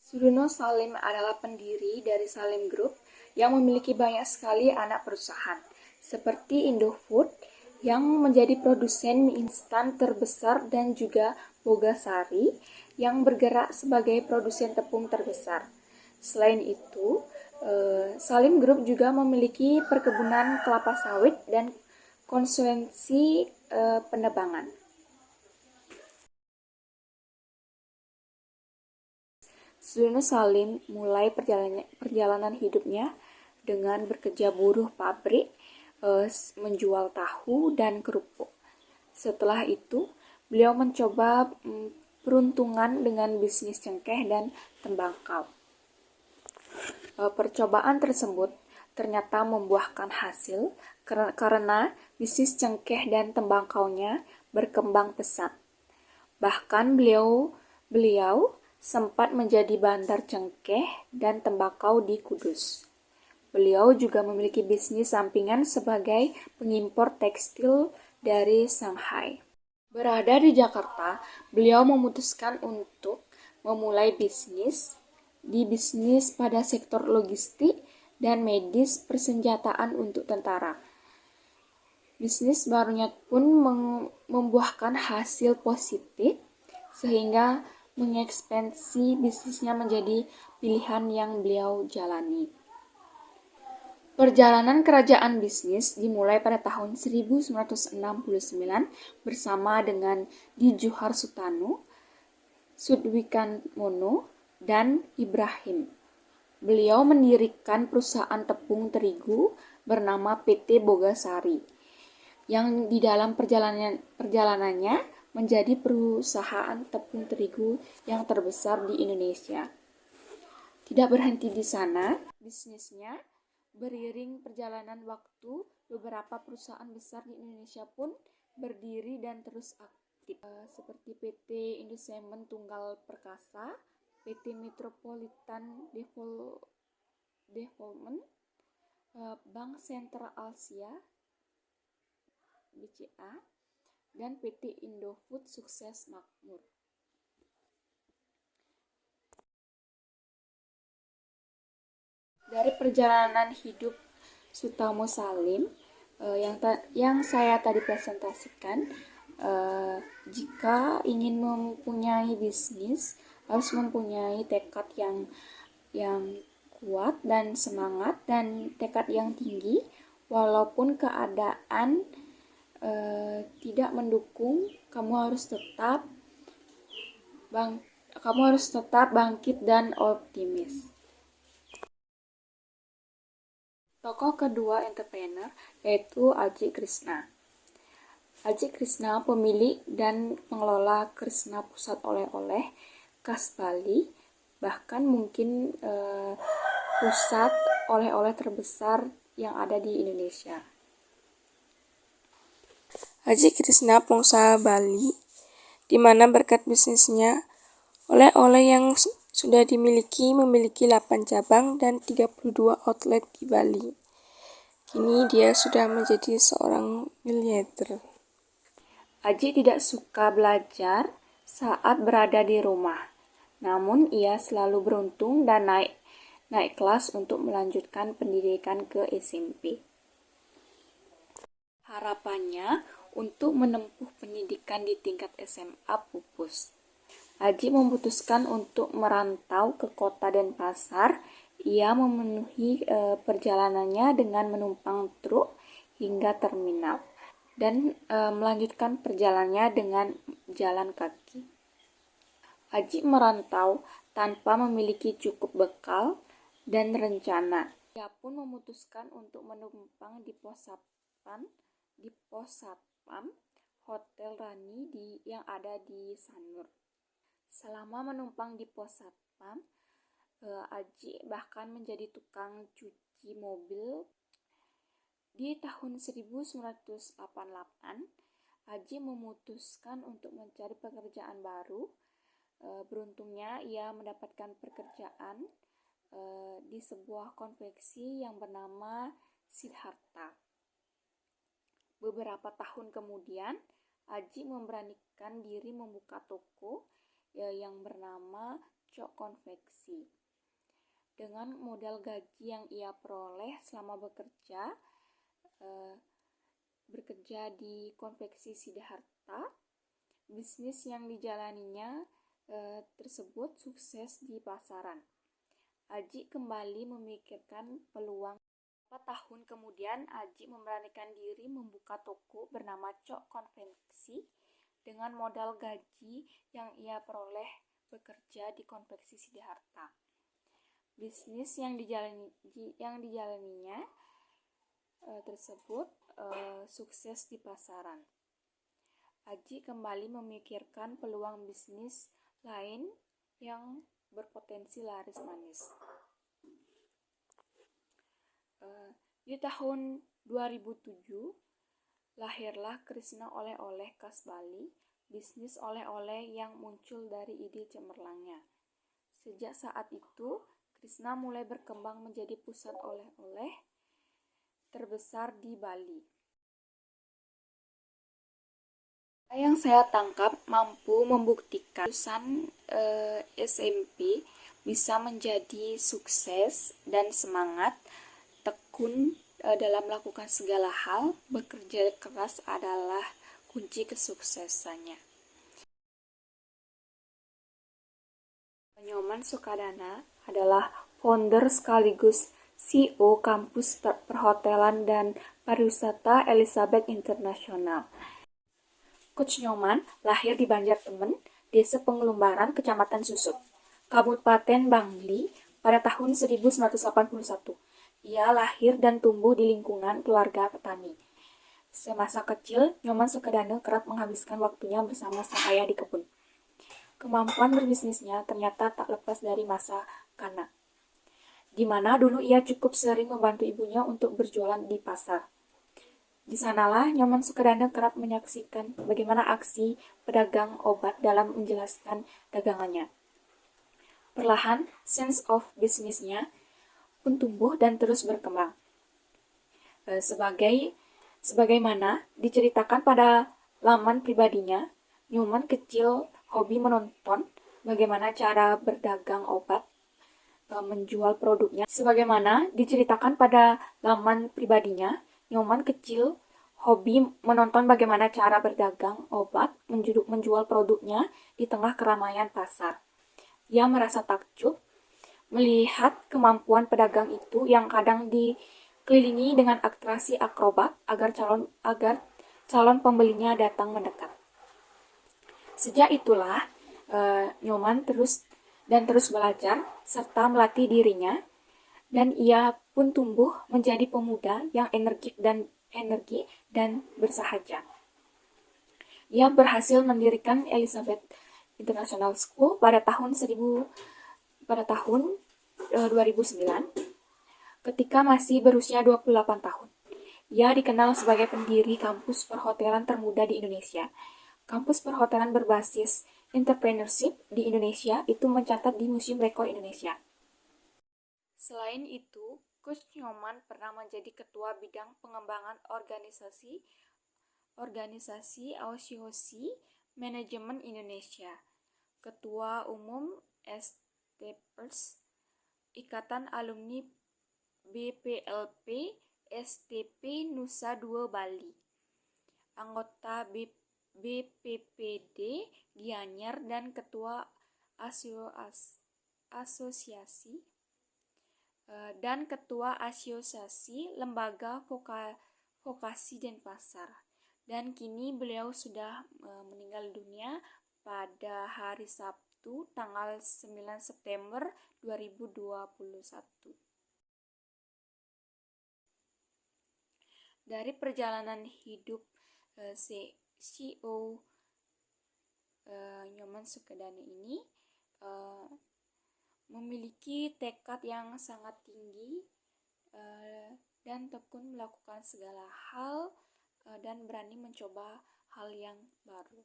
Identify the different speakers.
Speaker 1: Sudono Salim adalah pendiri dari Salim Group yang memiliki banyak sekali anak perusahaan, seperti Indofood yang menjadi produsen mie instan terbesar dan juga Bogasari yang bergerak sebagai produsen tepung terbesar. Selain itu, Salim Group juga memiliki perkebunan kelapa sawit dan konsumsi penebangan. Sudono Salim mulai perjalanan hidupnya dengan bekerja buruh pabrik, menjual tahu dan kerupuk. Setelah itu, beliau mencoba peruntungan dengan bisnis cengkeh dan tembakau. Percobaan tersebut ternyata membuahkan hasil karena bisnis cengkeh dan tembakaunya berkembang pesat. Bahkan beliau sempat menjadi bandar cengkeh dan tembakau di Kudus. Beliau juga memiliki bisnis sampingan sebagai pengimpor tekstil dari Shanghai. Berada di Jakarta, beliau memutuskan untuk memulai bisnis pada sektor logistik dan medis persenjataan untuk tentara. Bisnis barunya pun membuahkan hasil positif sehingga mengekspansi bisnisnya menjadi pilihan yang beliau jalani. Perjalanan kerajaan bisnis dimulai pada tahun 1969 bersama dengan Di Johar Sutanu, Sudwikanmono, dan Ibrahim. Beliau mendirikan perusahaan tepung terigu bernama PT Bogasari, yang di dalam perjalanannya menjadi perusahaan tepung terigu yang terbesar di Indonesia. Tidak berhenti di sana, bisnisnya beriring perjalanan waktu, beberapa perusahaan besar di Indonesia pun berdiri dan terus aktif, seperti PT Indosemen Tunggal Perkasa, PT Metropolitan Development, Bank Sentral Asia, BCA, dan PT Indofood Sukses Makmur. Dari perjalanan hidup Sutomo Salim yang saya tadi presentasikan, jika ingin mempunyai bisnis harus mempunyai tekad yang kuat dan semangat dan tekad yang tinggi, walaupun keadaan tidak mendukung, kamu harus tetap bangkit dan optimis. Tokoh kedua entrepreneur yaitu Aji Krishna. Aji Krishna pemilik dan pengelola Krishna Pusat Oleh-oleh khas Bali, bahkan mungkin pusat oleh-oleh terbesar yang ada di Indonesia. Aji Krishna pengusaha Bali, di mana berkat bisnisnya oleh-oleh yang sudah memiliki 8 cabang dan 32 outlet di Bali. Kini dia sudah menjadi seorang miliarder. Aji tidak suka belajar saat berada di rumah. Namun ia selalu beruntung dan naik kelas untuk melanjutkan pendidikan ke SMP. Harapannya untuk menempuh pendidikan di tingkat SMA pupus. Aji memutuskan untuk merantau ke kota Denpasar. Ia memenuhi perjalanannya dengan menumpang truk hingga terminal dan melanjutkan perjalanannya dengan jalan kaki. Aji merantau tanpa memiliki cukup bekal dan rencana. Ia pun memutuskan untuk menumpang di pos satpam Hotel Rani yang ada di Sanur. Selama menumpang di pos satpam, Aji bahkan menjadi tukang cuci mobil. Di tahun 1988, Aji memutuskan untuk mencari pekerjaan baru. Beruntungnya ia mendapatkan pekerjaan di sebuah konveksi yang bernama Siddhartha. Beberapa tahun kemudian, Aji memberanikan diri membuka toko yang bernama cok konveksi. Dengan modal gaji yang ia peroleh selama bekerja di konveksi Siddhartha, bisnis yang dijalaninya tersebut sukses di pasaran. Aji kembali memikirkan peluang. Beberapa tahun kemudian, Aji memberanikan diri membuka toko bernama Cok Konveksi dengan modal gaji yang ia peroleh bekerja di konveksi Siddhartha. Bisnis yang dijalaninya tersebut sukses di pasaran. Aji kembali memikirkan peluang bisnis lain yang berpotensi laris manis. Di tahun 2007, lahirlah Krishna Oleh-oleh khas Bali, bisnis oleh-oleh yang muncul dari ide cemerlangnya. Sejak saat itu, Krishna mulai berkembang menjadi pusat oleh-oleh terbesar di Bali. Yang saya tangkap mampu membuktikan lulusan SMP bisa menjadi sukses dan semangat, tekun dalam melakukan segala hal. Bekerja keras adalah kunci kesuksesannya. Nyoman Sukadana adalah founder sekaligus CEO kampus perhotelan dan pariwisata Elizabeth International. Coach Nyoman lahir di Banjartemen, Desa Pengelumbaran, Kecamatan Susut, Kabupaten Bangli pada tahun 1981. Ia lahir dan tumbuh di lingkungan keluarga petani. Semasa kecil, Nyoman Sukadana kerap menghabiskan waktunya bersama sang ayah di kebun. Kemampuan berbisnisnya ternyata tak lepas dari masa kanak, di mana dulu ia cukup sering membantu ibunya untuk berjualan di pasar. Di sanalah Nyoman Sukadana kerap menyaksikan bagaimana aksi pedagang obat dalam menjelaskan dagangannya. Perlahan, sense of bisnisnya pun tumbuh dan terus berkembang. Sebagaimana diceritakan pada laman pribadinya, Nyoman kecil hobi menonton bagaimana cara berdagang obat, menjual produknya. Sebagaimana diceritakan pada laman pribadinya, Nyoman kecil hobi menonton bagaimana cara berdagang obat, menjual produknya di tengah keramaian pasar. Ia merasa takjub melihat kemampuan pedagang itu yang kadang dikelilingi dengan atraksi akrobat agar calon pembelinya datang mendekat. Sejak itulah Nyoman terus belajar serta melatih dirinya, dan ia pun tumbuh menjadi pemuda yang energi dan bersahaja. Ia berhasil mendirikan Elizabeth International School pada tahun 2009 ketika masih berusia 28 tahun. Ia dikenal sebagai pendiri kampus perhotelan termuda di Indonesia. Kampus perhotelan berbasis entrepreneurship di Indonesia itu mencatat di Museum Rekor Indonesia. Selain itu, Coach Nyoman pernah menjadi ketua bidang pengembangan organisasi Asosiasi Manajemen Indonesia, ketua umum STPers, Ikatan Alumni BPLP STP Nusa Dua Bali, anggota BPPD Gianyar, dan ketua Asosiasi Lembaga Vokasi Denpasar. Dan kini beliau sudah meninggal dunia pada hari Sabtu tanggal 9 September 2021. Dari perjalanan hidup CEO Nyoman Sukadana ini memiliki tekad yang sangat tinggi dan tekun melakukan segala hal dan berani mencoba hal yang baru.